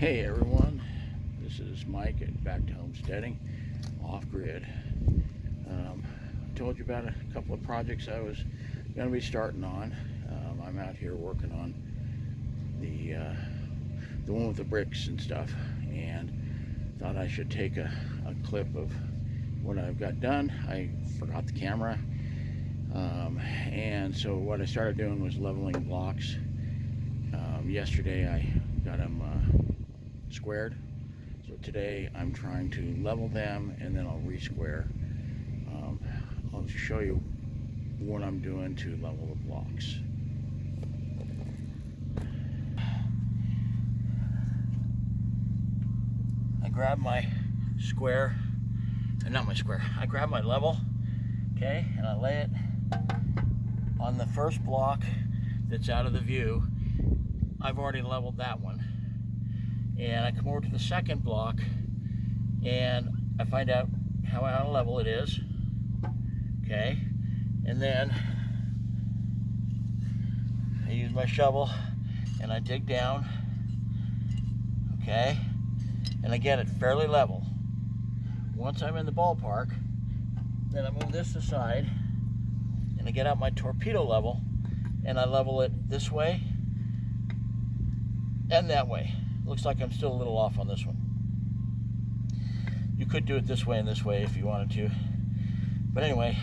Hey everyone, this is Mike at Back to Homesteading, off-grid. I told you about a couple of projects I was going to be starting on. I'm out here working on the one with the bricks and stuff, and thought I should take a clip of what I've got done. I forgot the camera, and so what I started doing was leveling blocks. Yesterday I got them squared, so today I'm trying to level them and then I'll re-square. I'll just show you what I'm doing to level the blocks. I grab my square, I grab my level, okay, and I lay it on the first block that's out of the view. I've already leveled that one, and I come over to the second block and I find out how out of level it is, okay, and then I use my shovel and I dig down, okay, and I get it fairly level. Once I'm in the ballpark, then I move this aside and I get out my torpedo level and I level it this way and that way. Looks like I'm still a little off on this one. You could do it this way and this way if you wanted to, but anyway,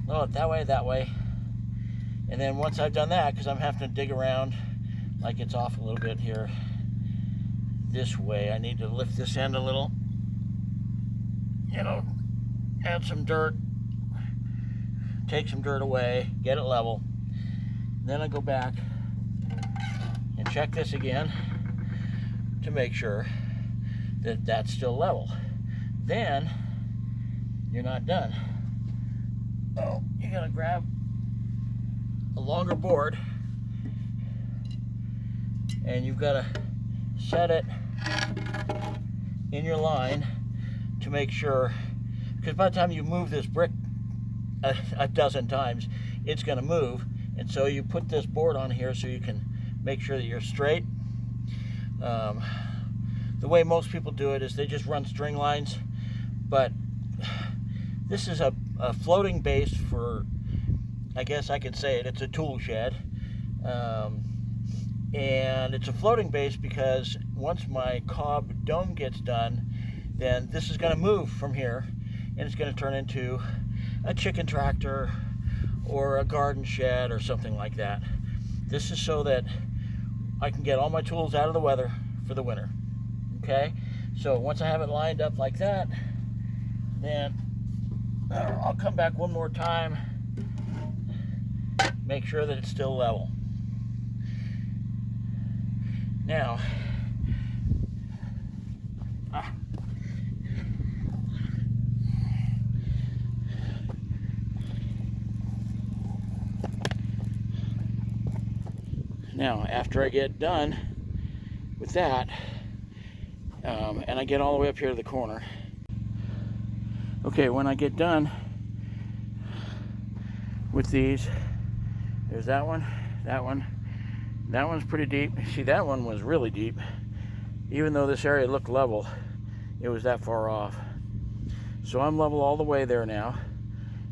level it that way, and then once I've done that, because I'm having to dig around like it's off a little bit here this way, I need to lift this end a little, add some dirt, take some dirt away, get it level. Then I go back and check this again to make sure that that's still level. Then you're not done. Oh, you gotta grab a longer board and you've got to set it in your line to make sure, because by the time you move this brick a dozen times, it's going to move, and so you put this board on here so you can make sure that you're straight. The way most people do it is they just run string lines, but this is a floating base for, I guess I could say it's a tool shed, and it's a floating base because once my cob dome gets done, then this is going to move from here and it's going to turn into a chicken tractor or a garden shed or something like that. This is so that I can get all my tools out of the weather for the winter. Okay, so once I have it lined up like that, then I'll come back one more time, make sure that it's still level. Now, after I get done with that, and I get all the way up here to the corner. Okay, when I get done with these, there's that one, that one's pretty deep. See, that one was really deep. Even though this area looked level, it was that far off. So I'm level all the way there now.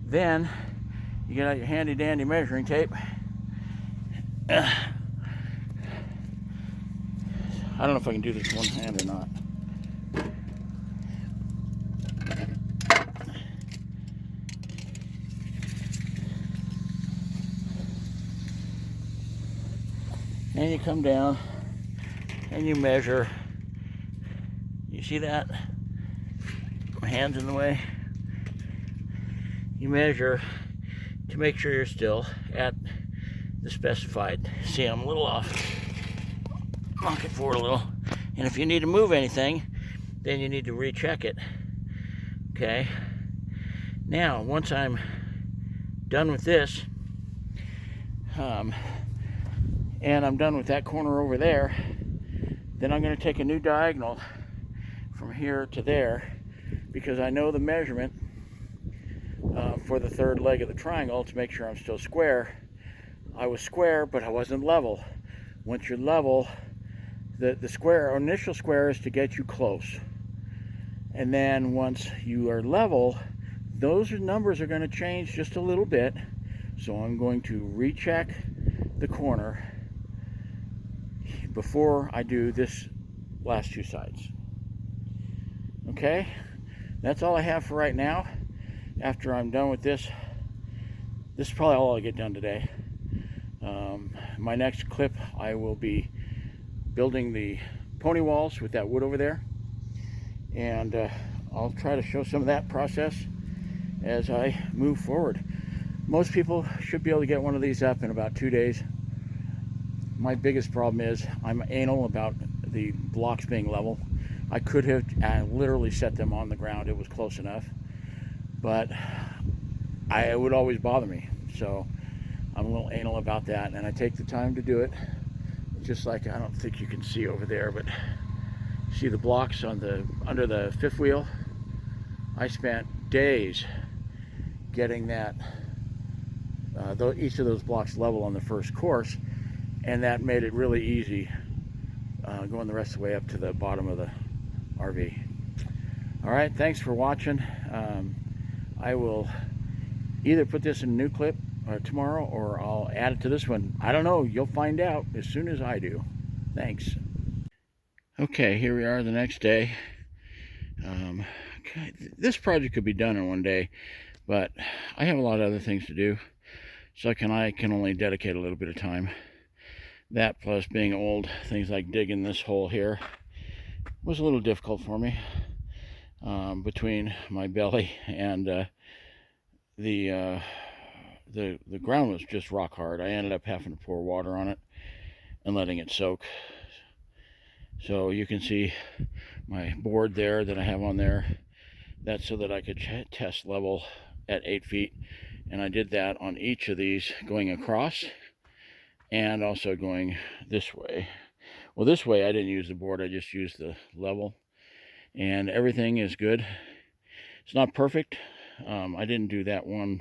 Then you get out your handy dandy measuring tape. I don't know if I can do this with one hand or not. And you come down and you measure. You see that? My hand's in the way. You measure to make sure you're still at the specified. See, I'm a little off. Knock it forward a little. And if you need to move anything, then you need to recheck it. Okay? Now, once I'm done with this, and I'm done with that corner over there, then I'm going to take a new diagonal from here to there, because I know the measurement for the third leg of the triangle to make sure I'm still square. I was square, but I wasn't level. Once you're level, the square, initial square is to get you close. And then once you are level, those numbers are going to change just a little bit. So I'm going to recheck the corner before I do this last two sides. Okay, that's all I have for right now. After I'm done with this, this is probably all I'll get done today. My next clip, I will be building the pony walls with that wood over there, and I'll try to show some of that process as I move forward. Most people should be able to get one of these up in about 2 days. My biggest problem is I'm anal about the blocks being level. I could have literally set them on the ground. It was close enough, but it would always bother me. So I'm a little anal about that, and I take the time to do it. Just like, I don't think you can see over there, but see the blocks on the under the fifth wheel? I spent days getting that each of those blocks level on the first course, and that made it really easy going the rest of the way up to the bottom of the RV. All right, thanks for watching. I will either put this in a new clip tomorrow, or I'll add it to this one. I don't know. You'll find out as soon as I do. Thanks. Okay, here we are the next day. Okay, this project could be done in one day, but I have a lot of other things to do, so I can only dedicate a little bit of time. That, plus being old, things like digging this hole here was a little difficult for me. Between my belly and the ground was just rock hard. I ended up having to pour water on it and letting it soak. So you can see my board there that I have on there. That's so that I could test level at 8 feet. And I did that on each of these, going across and also going this way. Well, this way I didn't use the board, I just used the level. And everything is good. It's not perfect. I didn't do that one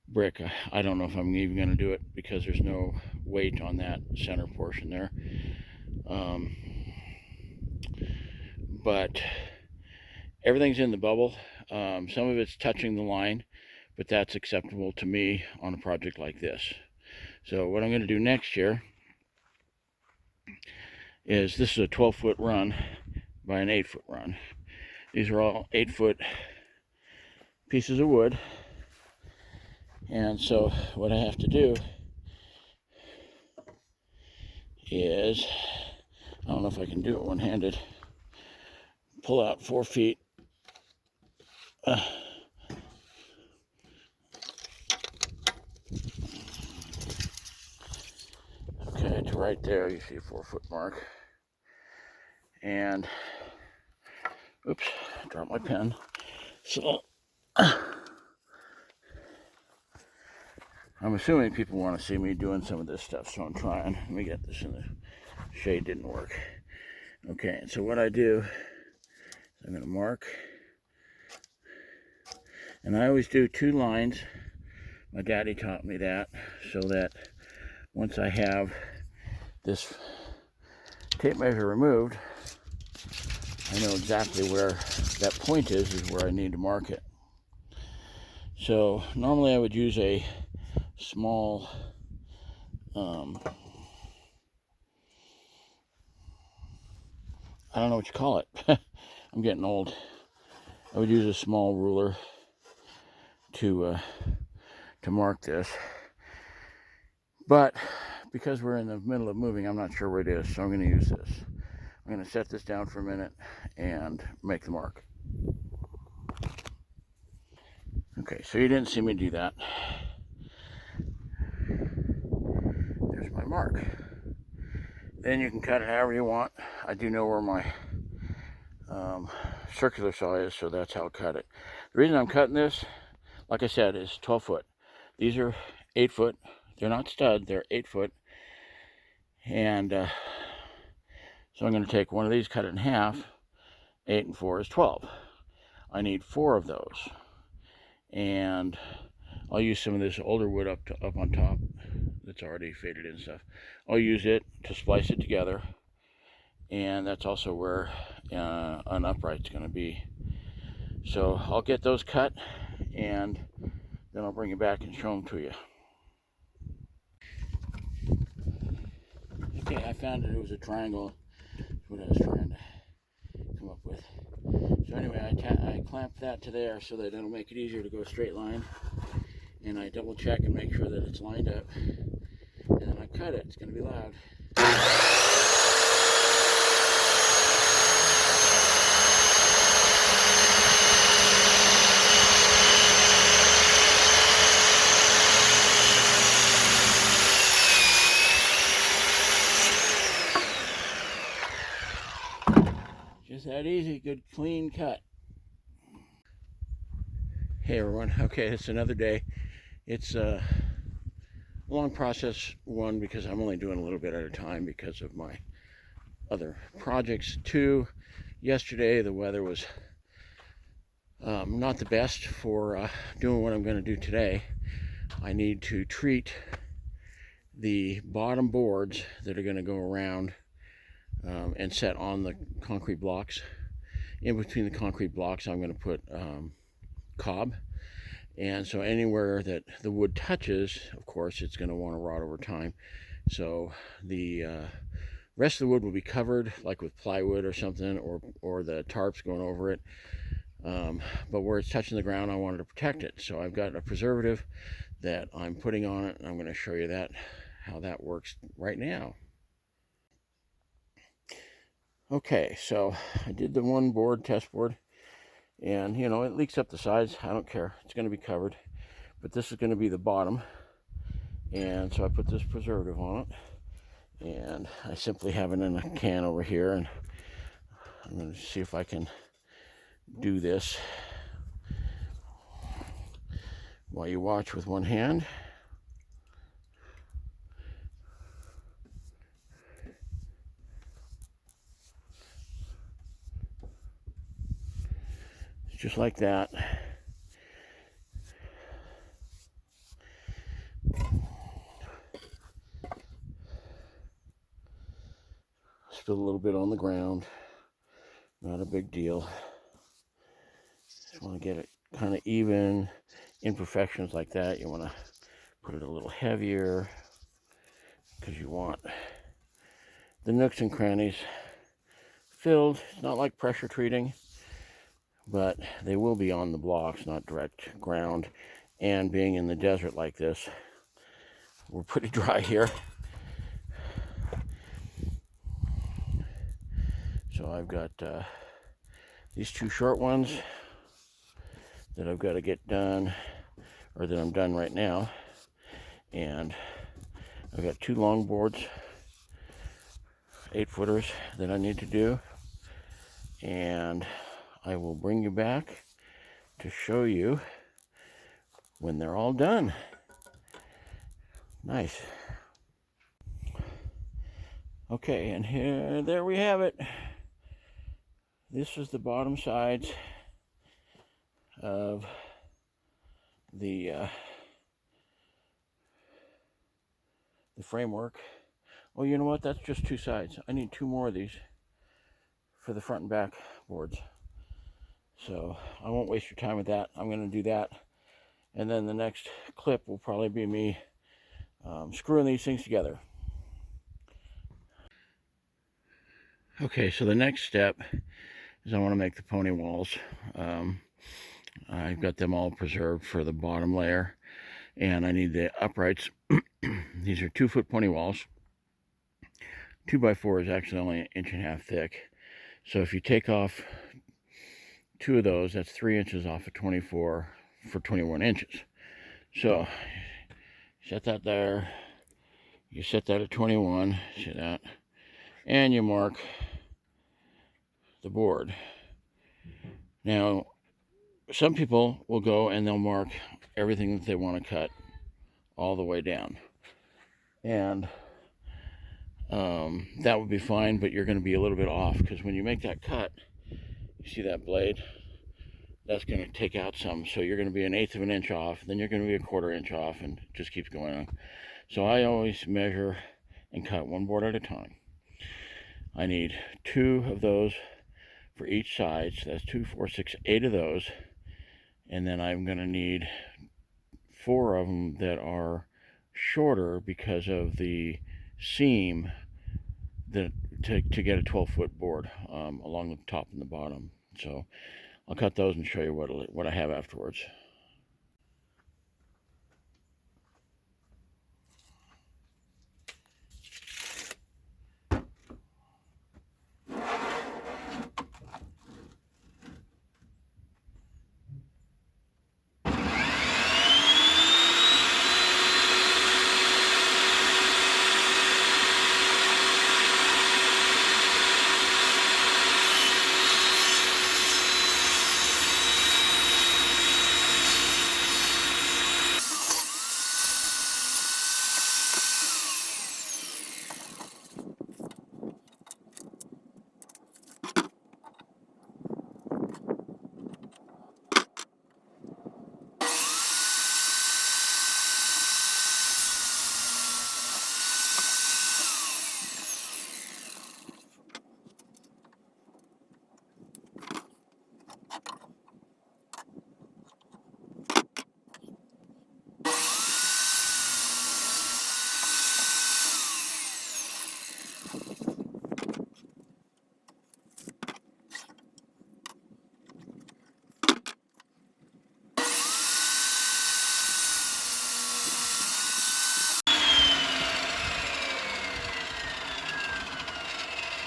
brick. I don't know if I'm even going to do it because there's no weight on that center portion there. But everything's in the bubble. Some of it's touching the line, but that's acceptable to me on a project like this. So what I'm going to do next year is, this is a 12-foot run by an 8-foot run. These are all 8-foot pieces of wood. And so what I have to do is, I don't know if I can do it one-handed, pull out 4 feet. Okay, to right there, you see a 4-foot mark. And, oops, dropped my pen. So, I'm assuming people want to see me doing some of this stuff, so I'm trying. Let me get this in the shade, didn't work. Okay, and so what I do is I'm going to mark. And I always do 2 lines. My daddy taught me that, so that once I have this tape measure removed, I know exactly where that point is where I need to mark it. So normally I would use a small I don't know what you call it. I'm getting old. I would use a small ruler to mark this. But because we're in the middle of moving, I'm not sure where it is, so I'm going to use this. I'm going to set this down for a minute and make the mark. Okay, so you didn't see me do that. There's my mark. Then you can cut it however you want. I do know where my circular saw is, so that's how I cut it. The reason I'm cutting this, like I said, is 12 foot. These are 8 foot. They're not stud, they're 8 foot. And so I'm going to take one of these, cut it in half. 8 and 4 is 12. I need 4 of those. And I'll use some of this older wood up on top that's already faded and stuff. I'll use it to splice it together. and that's also where an upright's going to be. So I'll get those cut, and then I'll bring it back and show them to you. Okay, I found it was a triangle. That's what I was trying to come up with. So anyway, I clamped that to there so that it'll make it easier to go a straight line. And I double check and make sure that it's lined up. And then I cut it. It's going to be loud. Just that easy, good clean cut. Hey everyone, okay, it's another day. It's a long process, one, because I'm only doing a little bit at a time because of my other projects. Two, yesterday the weather was not the best for doing what I'm going to do today. I need to treat the bottom boards that are going to go around and set on the concrete blocks. In between the concrete blocks, I'm going to put cob, and so anywhere that the wood touches, of course, it's going to want to rot over time. So the rest of the wood will be covered, like with plywood or something, or the tarps going over it. But where it's touching the ground, I wanted to protect it. So I've got a preservative that I'm putting on it, and I'm going to show you how that works right now. Okay, so I did the one board, test board, and you know, it leaks up the sides. I don't care, it's going to be covered. But this is going to be the bottom, and so I put this preservative on it, and I simply have it in a can over here, and I'm going to see if I can do this while you watch with one hand. Just like that. Spill a little bit on the ground, not a big deal. Just want to get it kind of even. Imperfections like that, you want to put it a little heavier because you want the nooks and crannies filled. It's not like pressure treating, but they will be on the blocks, not direct ground. And being in the desert like this, we're pretty dry here. So I've got these two short ones that I've got to get done, or that I'm done right now. And I've got two long boards, 8-footers, that I need to do. And I will bring you back to show you when they're all done. Nice. Okay, and there we have it. This is the bottom sides of the framework. Oh, you know what? That's just two sides. I need two more of these for the front and back boards. So I won't waste your time with that. I'm going to do that. And then the next clip will probably be me screwing these things together. Okay, so the next step is I want to make the pony walls. I've got them all preserved for the bottom layer, and I need the uprights. These are 2-foot pony walls. 2x4 is actually only 1.5 inches thick. So if you take off 2 of those, that's 3 inches off of 24 for 21 inches. So set that there. You set that at 21. See that? And you mark the board. Now, some people will go and they'll mark everything that they want to cut all the way down. And that would be fine, but you're going to be a little bit off, because when you make that cut, you see that blade? That's going to take out some. So you're going to be 1/8 of an inch off, then you're going to be 1/4 inch off, and it just keeps going on. So I always measure and cut one board at a time. I need 2 of those for each side, so that's 2, 4, 6, 8 of those. And then I'm going to need 4 of them that are shorter because of the seam that to get a 12-foot board along the top and the bottom. So I'll cut those and show you what I have afterwards.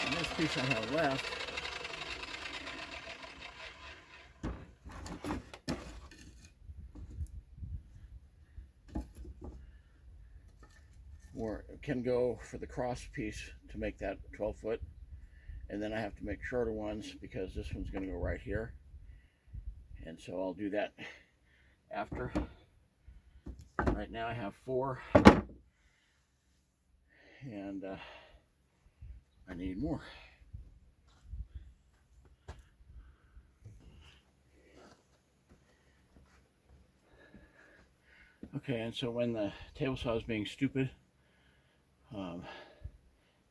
And this piece I have left where it can go for the cross piece to make that 12-foot, and then I have to make shorter ones because this one's going to go right here, and so I'll do that after. Right now I have 4, and I need more. Okay, and so when the table saw is being stupid,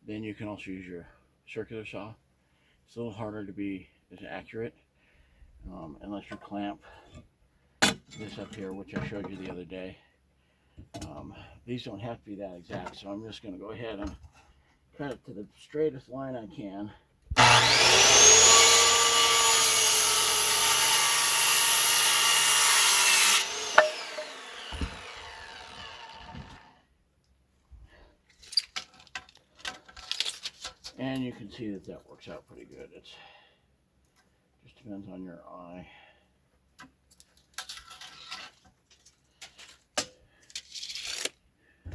then you can also use your circular saw. It's a little harder to be as accurate unless you clamp this up here, which I showed you the other day. These don't have to be that exact, so I'm just going to go ahead and cut it to the straightest line I can. And you can see that that works out pretty good. It just depends on your eye.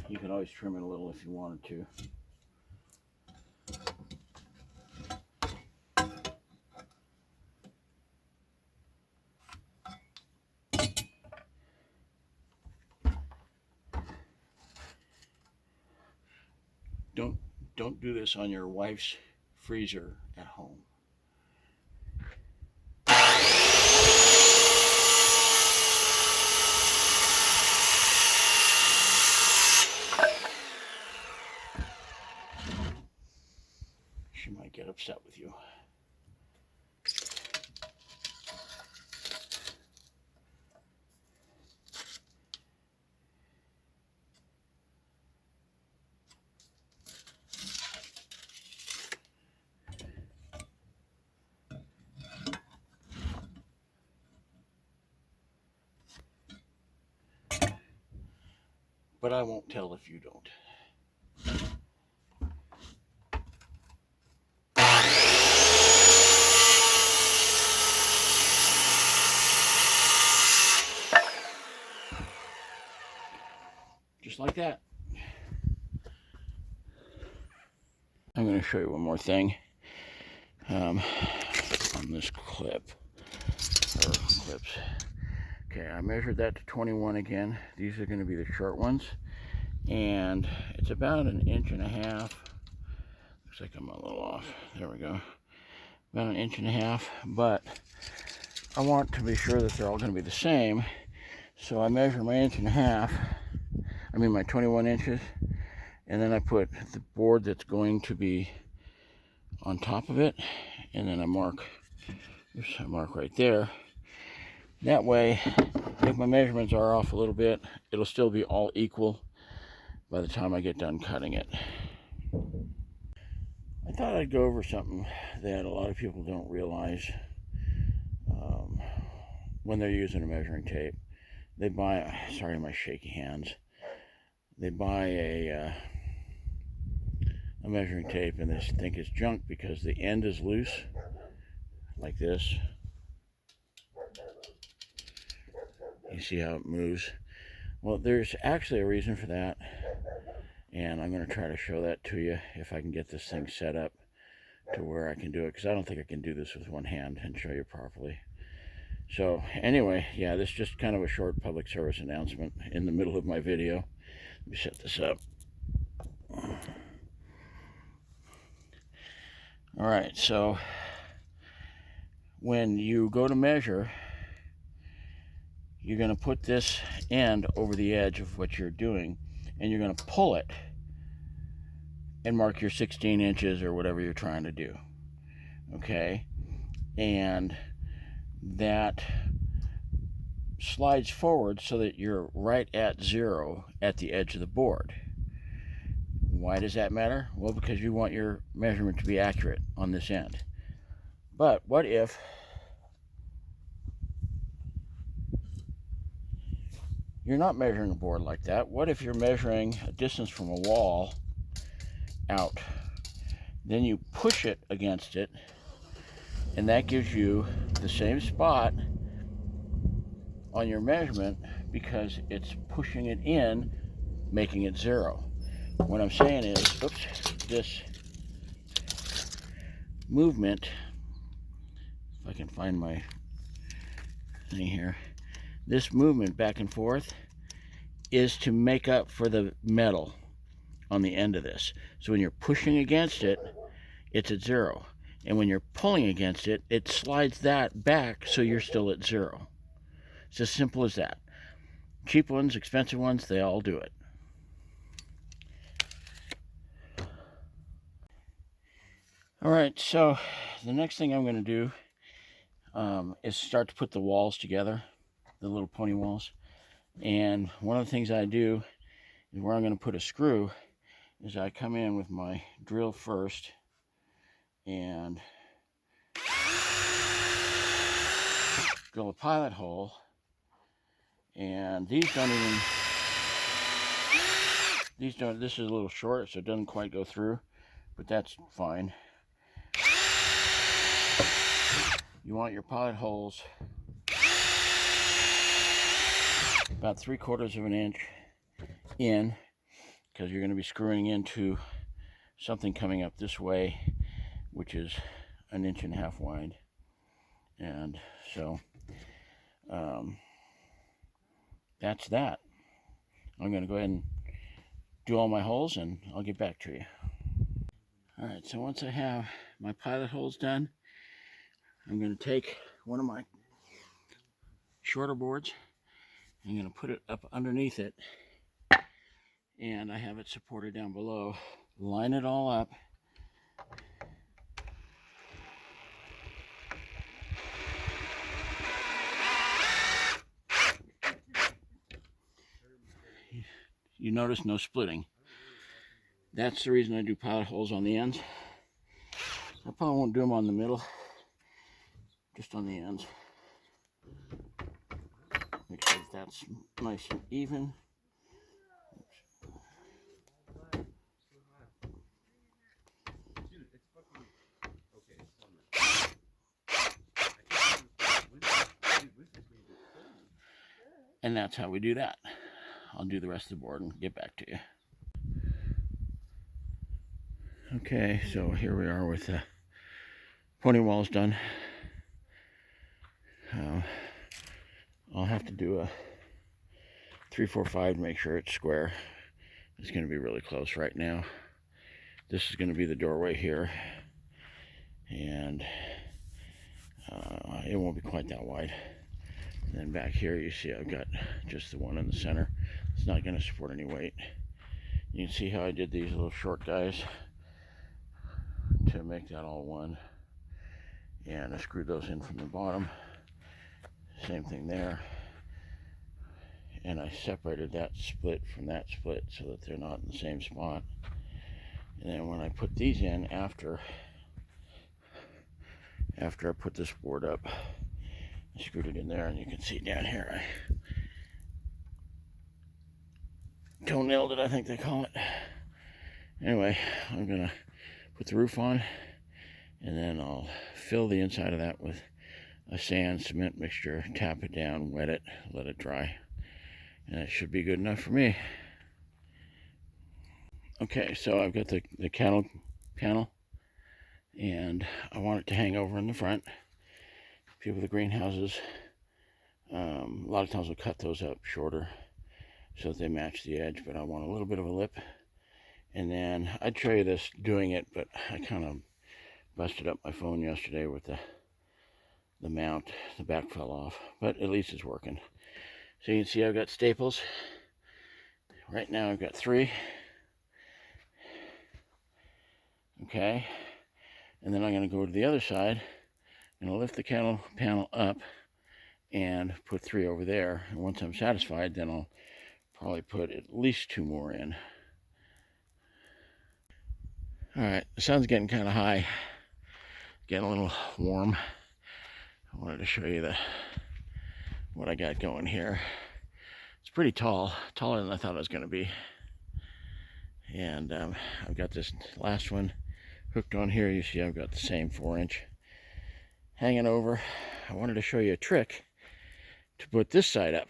You can always trim it a little if you wanted to. Don't do this on your wife's freezer at home. She might get upset with you. But I won't tell if you don't. Just like that. I'm going to show you one more thing on this clip, or clips. Okay, I measured that to 21 again. These are going to be the short ones, and it's about 1.5 inches. Looks like I'm a little off. There we go. About 1.5 inches, but I want to be sure that they're all going to be the same, so I measure my 1.5 inches. I mean my 21 inches, and then I put the board that's going to be on top of it, and then I mark right there. That way, if my measurements are off a little bit, it'll still be all equal by the time I get done cutting it. I thought I'd go over something that a lot of people don't realize when they're using a measuring tape. They buy, sorry my shaky hands, they buy a measuring tape and they think it's junk because the end is loose, like this. You see how it moves? Well, there's actually a reason for that, and I'm going to try to show that to you if I can get this thing set up to where I can do it, because I don't think I can do this with one hand and show you properly. So anyway, yeah, this is just kind of a short public service announcement in the middle of my video. Let me set this up. All right, so when you go to measure, you're going to put this end over the edge of what you're doing, and you're going to pull it and mark your 16 inches or whatever you're trying to do. Okay, and that slides forward so that you're right at 0 at the edge of the board. Why does that matter? Well, because you want your measurement to be accurate on this end. But what if you're not measuring a board like that? What if you're measuring a distance from a wall out? Then you push it against it, and that gives you the same spot on your measurement because it's pushing it in, making it 0. What I'm saying is, oops, this movement, if I can find my thing here, this movement back and forth is to make up for the metal on the end of this. So when you're pushing against it, it's at 0. And when you're pulling against it, it slides that back so you're still at 0. It's as simple as that. Cheap ones, expensive ones, they all do it. All right, so the next thing I'm going to do is start to put the walls together, the little pony walls. And one of the things I do is where I'm going to put a screw is I come in with my drill first and drill a pilot hole. And these don't, this is a little short, so it doesn't quite go through, but that's fine. You want your pilot holes about 3/4 of an inch in, because you're going to be screwing into something coming up this way, which is 1.5 inches wide. And so that's that. I'm going to go ahead and do all my holes, and I'll get back to you. All right, so once I have my pilot holes done, I'm going to take one of my shorter boards. I'm going to put it up underneath it, and I have it supported down below. Line it all up. You notice no splitting. That's the reason I do pilot holes on the ends. I probably won't do them on the middle, just on the ends. Make sure that's nice and even. And that's how we do that. I'll do the rest of the board and get back to you. Okay, so here we are with the pony walls done. I'll have to do a 3-4-5 to make sure it's square. It's going to be really close right now. This is going to be the doorway here, and it won't be quite that wide. And then back here you see I've got just the one in the center. It's not going to support any weight. You can see how I did these little short guys to make that all one. And I screwed those in from the bottom. Same thing there. And I separated that split from that split so that they're not in the same spot. And then when I put these in after I put this board up, I screwed it in there, and you can see down here I toe-nailed it, I think they call it. Anyway, I'm gonna put the roof on, and then I'll fill the inside of that with a sand cement mixture, tap it down, wet it, let it dry, and it should be good enough for me. Okay, so I've got the cattle panel, and I want it to hang over in the front. People with the greenhouses, a lot of times will cut those up shorter so that they match the edge, but I want a little bit of a lip. And then I'd show you this doing it, but I kind of busted up my phone yesterday with the mount. The back fell off, but at least it's working. So you can see I've got staples. Right now I've got 3. Okay, and then I'm going to go to the other side. I'm going to lift the cattle panel up and put 3 over there. And once I'm satisfied, then I'll probably put at least 2 more in. All right, the sun's getting kind of high, getting a little warm. I wanted to show you what I got going here. It's pretty tall, taller than I thought it was going to be. And I've got this last one hooked on here. You see I've got the same 4-inch hanging over. I wanted to show you a trick to put this side up.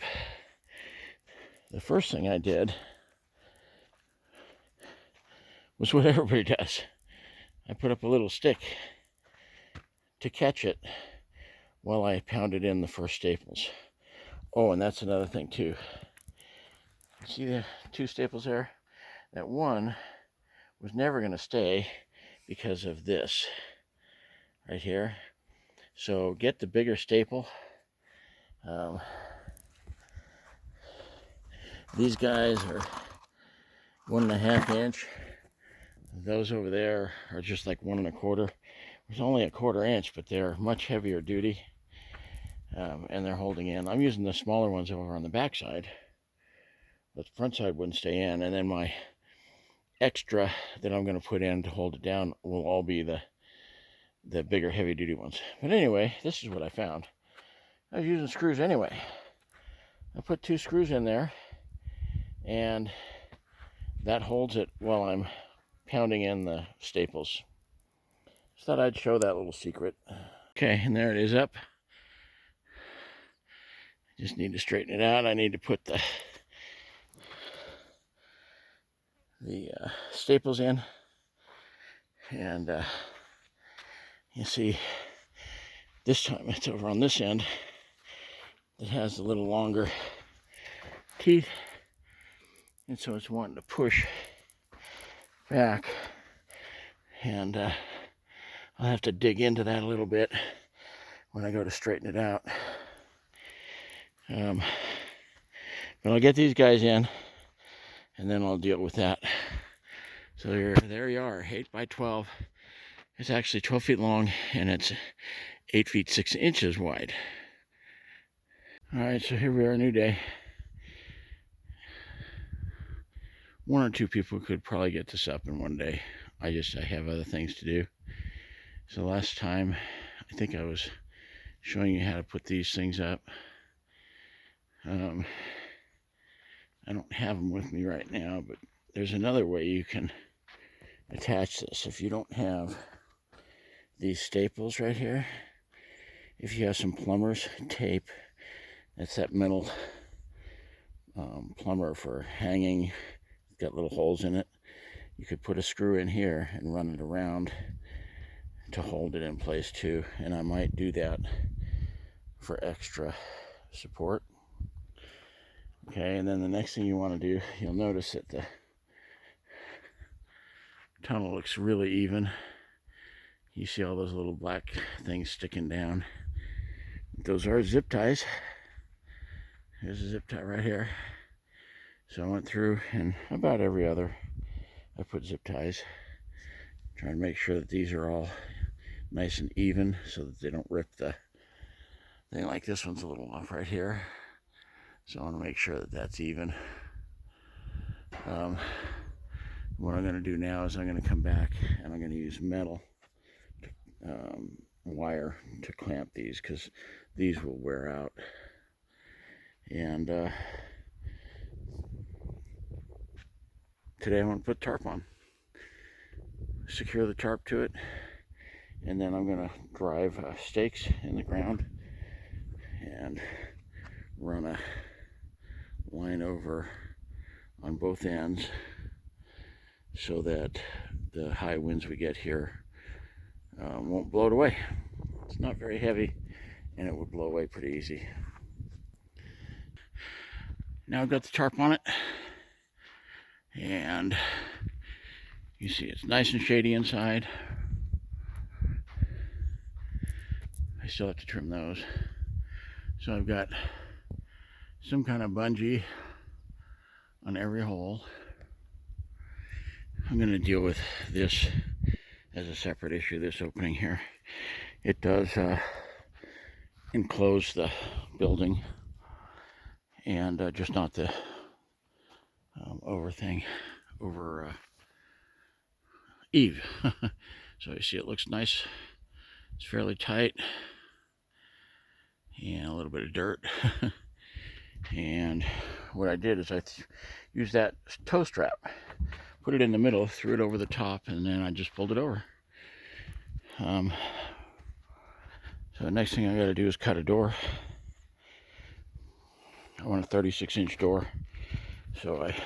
The first thing I did was what everybody does. I put up a little stick to catch it while I pounded in the first staples. Oh, and that's another thing too. See the 2 staples there? That one was never going to stay because of this right here. So get the bigger staple. These guys are 1.5 inch. Those over there are just like 1 1/4. It's only a 1/4 inch, but they're much heavier duty, and they're holding in. I'm using the smaller ones over on the back side, but the front side wouldn't stay in. And then my extra that I'm going to put in to hold it down will all be the bigger heavy duty ones. But anyway, this is what I found. I was using screws anyway. I put 2 screws in there, and that holds it while I'm pounding in the staples. Just thought I'd show that little secret. Okay, and there it is up. Just need to straighten it out. I need to put the staples in, and you see this time it's over on this end. It has a little longer teeth, and so it's wanting to push back, and I'll have to dig into that a little bit when I go to straighten it out. But I'll get these guys in, and then I'll deal with that. So there you are, 8 by 12. It's actually 12 feet long, and it's 8 feet 6 inches wide. All right, so here we are, a new day. 1 or 2 people could probably get this up in one day. I have other things to do. So last time, I think I was showing you how to put these things up. I don't have them with me right now, but there's another way you can attach this. If you don't have these staples right here, if you have some plumber's tape, that's that metal plumber for hanging. It's got little holes in it. You could put a screw in here and run it around to hold it in place too, and I might do that for extra support. Okay, and then the next thing you want to do, you'll notice that the tunnel looks really even. You see all those little black things sticking down. Those are zip ties. There's a zip tie right here. So I went through, and about every other I put zip ties Trying to make sure that these are all nice and even so that they don't rip the thing. Like this one's a little off right here, so I want to make sure that that's even. What I'm going to do now is I'm going to come back and I'm going to use metal wire to clamp these, because these will wear out. And today I'm going to put tarp on, secure the tarp to it, and then I'm going to drive stakes in the ground and run a line over on both ends so that the high winds we get here won't blow it away. It's not very heavy and it would blow away pretty easy. Now I've got the tarp on it, and you see it's nice and shady inside. I still have to trim those. So I've got some kind of bungee on every hole. I'm going to deal with this as a separate issue, this opening here. It does enclose the building, and just not the over eave. So you see it looks nice. It's fairly tight, and a little bit of dirt. And what I did is I used that toe strap, put it in the middle, threw it over the top, and then I just pulled it over. So the next thing I got to do is cut a door. I want a 36-inch door, so I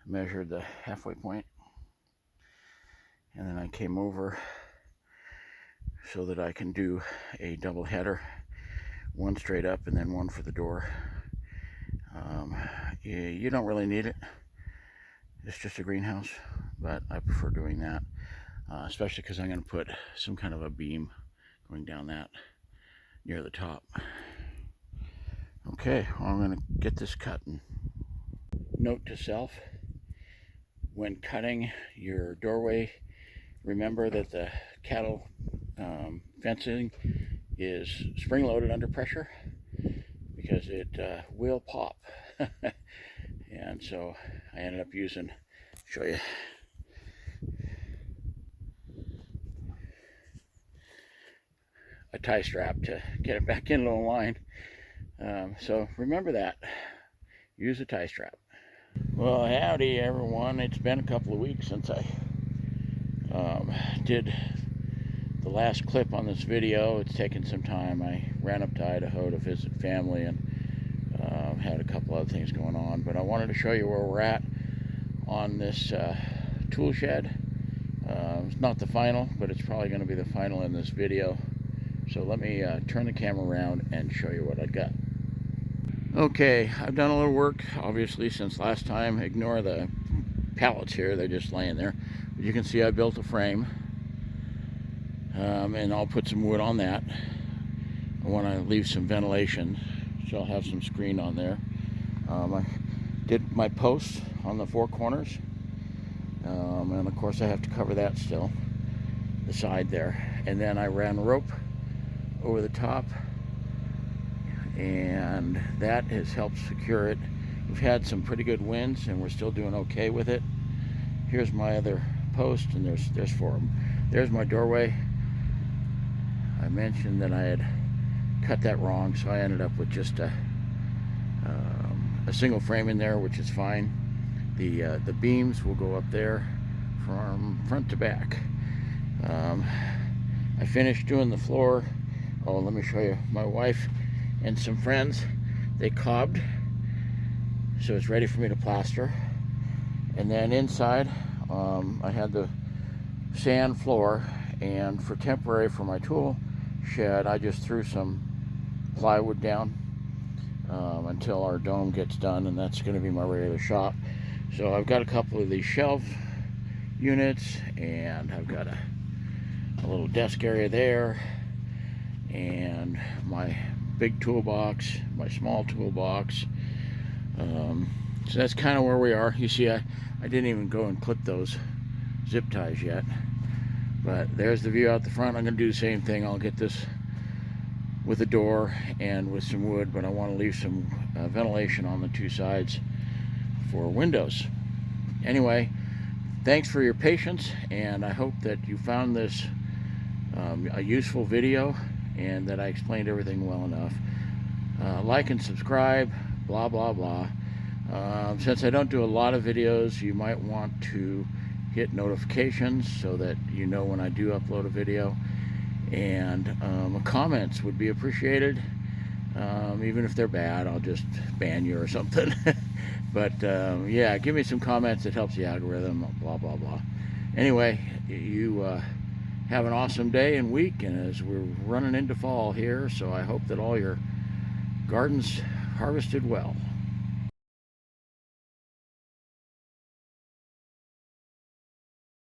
measured the halfway point, and then I came over so that I can do a double header, one straight up and then one for the door. You don't really need it. It's just a greenhouse, but I prefer doing that, especially because I'm going to put some kind of a beam going down that near the top. Okay, well, I'm going to get this cut. Note to self: when cutting your doorway, remember that the cattle fencing is spring-loaded under pressure, because it will pop. And so I ended up using, show you, a tie strap to get it back into the line. So remember that, use a tie strap. Well, howdy everyone. It's been a couple of weeks since I did the last clip on this video. It's taken some time. I ran up to Idaho to visit family and had a couple other things going on, but I wanted to show you where we're at on this tool shed. It's not the final, but it's probably going to be the final in this video. So let me turn the camera around and show you what I got. Okay, I've done a little work, obviously, since last time. Ignore the pallets here, they're just laying there. But you can see I built a frame, and I'll put some wood on that. I want to leave some ventilation, so I'll have some screen on there. I did my posts on the four corners, and of course I have to cover that still, the side there. And then I ran rope over the top, and that has helped secure it. We've had some pretty good winds and we're still doing okay with it. Here's my other post, and there's four of them. There's my doorway. I mentioned that I had cut that wrong, so I ended up with just a single frame in there, which is fine. The beams will go up there from front to back. I finished doing the floor. Oh, let me show you. My wife and some friends, they cobbed, so it's ready for me to plaster. And then inside, I had the sand floor, and for temporary for my tool shed, I just threw some plywood down until our dome gets done, and that's going to be my regular shop. So I've got a couple of these shelf units, and I've got a little desk area there, and my big toolbox, my small toolbox. So that's kind of where we are. You see, I didn't even go and clip those zip ties yet. But there's the view out the front. I'm going to do the same thing. I'll get this with a door and with some wood, but I want to leave some ventilation on the two sides for windows. Anyway, thanks for your patience, and I hope that you found this a useful video and that I explained everything well enough. Like and subscribe, blah blah blah. Since I don't do a lot of videos, you might want to hit notifications so that you know when I do upload a video, and comments would be appreciated. Even if they're bad, I'll just ban you or something. But yeah, give me some comments. It helps the algorithm, blah blah blah. Anyway, you have an awesome day and week, and as we're running into fall here, so I hope that all your gardens harvested well.